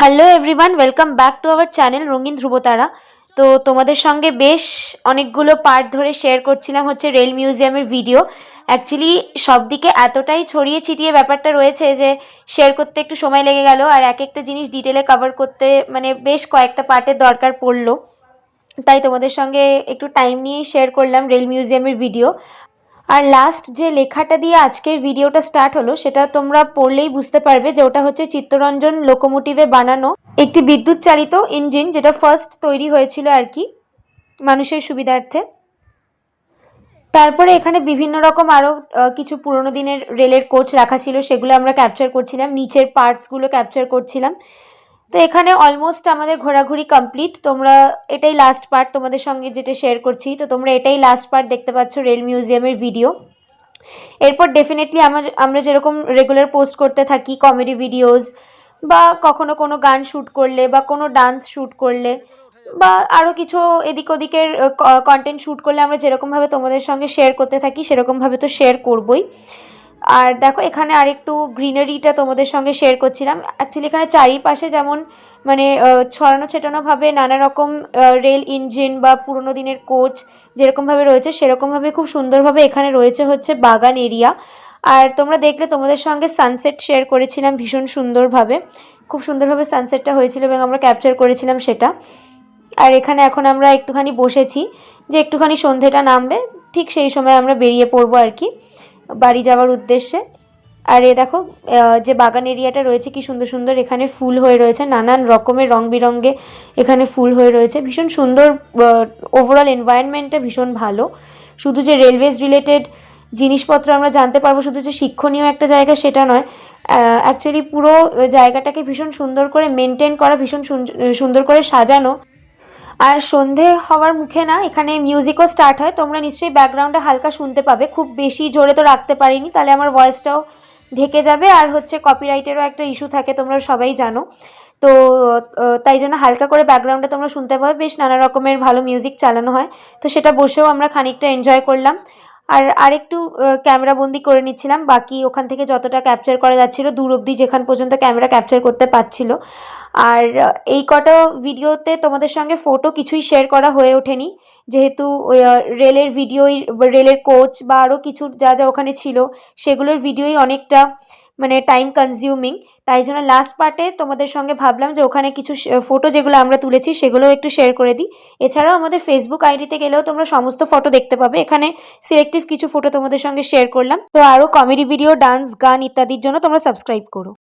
Hello everyone, welcome back to our channel রঙিন ধ্রুবতারা। তো তোমাদের সঙ্গে বেশ অনেকগুলো পার্ট ধরে শেয়ার করছিলাম হচ্ছে রেল মিউজিয়ামের ভিডিও। অ্যাকচুয়ালি সব দিকে এতটাই ছড়িয়ে ছিটিয়ে ব্যাপারটা রয়েছে যে শেয়ার করতে একটু সময় লেগে গেল, আর এক একটা জিনিস ডিটেলে কভার করতে মানে বেশ কয়েকটা পার্টের দরকার পড়লো। তাই তোমাদের সঙ্গে একটু টাইম নিয়েই শেয়ার করলাম রেল মিউজিয়ামের ভিডিও। আর লাস্ট যে লেখাটা দিয়ে আজকের ভিডিওটা স্টার্ট হলো সেটা তোমরা পড়লেই বুঝতে পারবে যে ওটা হচ্ছে চিত্তরঞ্জন লোকোমোটিভে বানানো একটি বিদ্যুৎ চালিত ইঞ্জিন, যেটা ফার্স্ট তৈরি হয়েছিল আর কি মানুষের সুবিধার্থে। তারপরে এখানে বিভিন্ন রকম আরও কিছু পুরোনো দিনের রেলের কোচ রাখা ছিল, সেগুলো আমরা ক্যাপচার করছিলাম, নিচের পার্টসগুলো ক্যাপচার করছিলাম। তো এখানে অলমোস্ট আমাদের ঘোরাঘুরি কমপ্লিট। তোমরা এটাই লাস্ট পার্ট তোমাদের সঙ্গে যেটা শেয়ার করছি, তো তোমরা এটাই লাস্ট পার্ট দেখতে পাচ্ছ রেল মিউজিয়ামের ভিডিও। এরপর ডেফিনেটলি আমরা যেরকম রেগুলার পোস্ট করতে থাকি কমেডি ভিডিওস, বা কখনো কোনো গান শ্যুট করলে বা কোনো ডান্স শ্যুট করলে বা আরও কিছু এদিক ওদিকের কন্টেন্ট শ্যুট করলে আমরা যেরকমভাবে তোমাদের সঙ্গে শেয়ার করতে থাকি সেরকমভাবে তো শেয়ার করবই। আর দেখো এখানে আরেকটু গ্রিনারিটা তোমাদের সঙ্গে শেয়ার করছিলাম। অ্যাকচুয়ালি এখানে চারিপাশে যেমন মানে ছড়ানো ছেটানোভাবে নানা রকম রেল ইঞ্জিন বা পুরোনো দিনের কোচ যেরকমভাবে রয়েছে সেরকমভাবে খুব সুন্দরভাবে এখানে রয়েছে হচ্ছে বাগান এরিয়া। আর তোমরা দেখলে তোমাদের সঙ্গে সানসেট শেয়ার করেছিলাম ভীষণ সুন্দরভাবে, খুব সুন্দরভাবে সানসেটটা হয়েছিল এবং আমরা ক্যাপচার করেছিলাম সেটা। আর এখানে এখন আমরা একটুখানি বসেছি যে একটুখানি সন্ধেটা নামবে, ঠিক সেই সময় আমরা বেরিয়ে পড়বো আর কি বাড়ি যাওয়ার উদ্দেশ্যে। আর এ দেখো যে বাগান এরিয়াটা রয়েছে কি সুন্দর সুন্দর এখানে ফুল হয়ে রয়েছে, নানান রকমের রং বিরঙ্গে এখানে ফুল হয়ে রয়েছে, ভীষণ সুন্দর। ওভারঅল এনভায়রনমেন্টটা ভীষণ ভালো। শুধু যে রেলওয়েজ রিলেটেড জিনিসপত্র আমরা জানতে পারবো, শুধু যে শিক্ষণীয় একটা জায়গা সেটা নয়, অ্যাকচুয়ালি পুরো জায়গাটাকে ভীষণ সুন্দর করে মেনটেন করা, ভীষণ সুন্দর করে সাজানো। আর সন্ধে হওয়ার মুখে না এখানে মিউজিকও স্টার্ট হয়, তোমরা নিশ্চয়ই ব্যাকগ্রাউন্ডে হালকা শুনতে পাবে, খুব বেশি জোরে তো রাখতে পারিনি, তাহলে আমার ভয়েসটাও ঢেকে যাবে, আর হচ্ছে কপিরাইটেরও একটা ইস্যু থাকে তোমরা সবাই জানো। তো তাই জন্য হালকা করে ব্যাকগ্রাউন্ডে তোমরা শুনতে পাবে, বেশ নানা রকমের ভালো মিউজিক চালানো হয়। তো সেটা বসেও আমরা খানিকটা এনজয় করলাম। আর আরেকটু ক্যামেরা বন্দি করে নিচ্ছিলাম, বাকি ওখান থেকে যতটা ক্যাপচার করা যাচ্ছিল দূর অবধি যেখান পর্যন্ত ক্যামেরা ক্যাপচার করতে পারছিল। আর এই কটা ভিডিওতে তোমাদের সঙ্গে ফটো কিছুই শেয়ার করা হয়ে ওঠেনি, যেহেতু রেলের ভিডিওই, রেলের কোচ বা আরও কিছু যা যা ওখানে ছিল সেগুলোর ভিডিওই অনেকটা মানে টাইম কনজিউমিং। তাই জন্য লাস্ট পার্টে তোমাদের সঙ্গে ভাবলাম যে ওখানে কিছু ফটো যেগুলো আমরা তুলেছি সেগুলোও একটু শেয়ার করে দিই। এছাড়াও আমাদের ফেসবুক আইডিতে গেলেও তোমরা সমস্ত ফটো দেখতে পাবে, এখানে সিলেক্টিভ কিছু ফটো তোমাদের সঙ্গে শেয়ার করলাম। তো আরও কমেডি ভিডিও, ডান্স, গান ইত্যাদির জন্য তোমরা সাবস্ক্রাইব করো।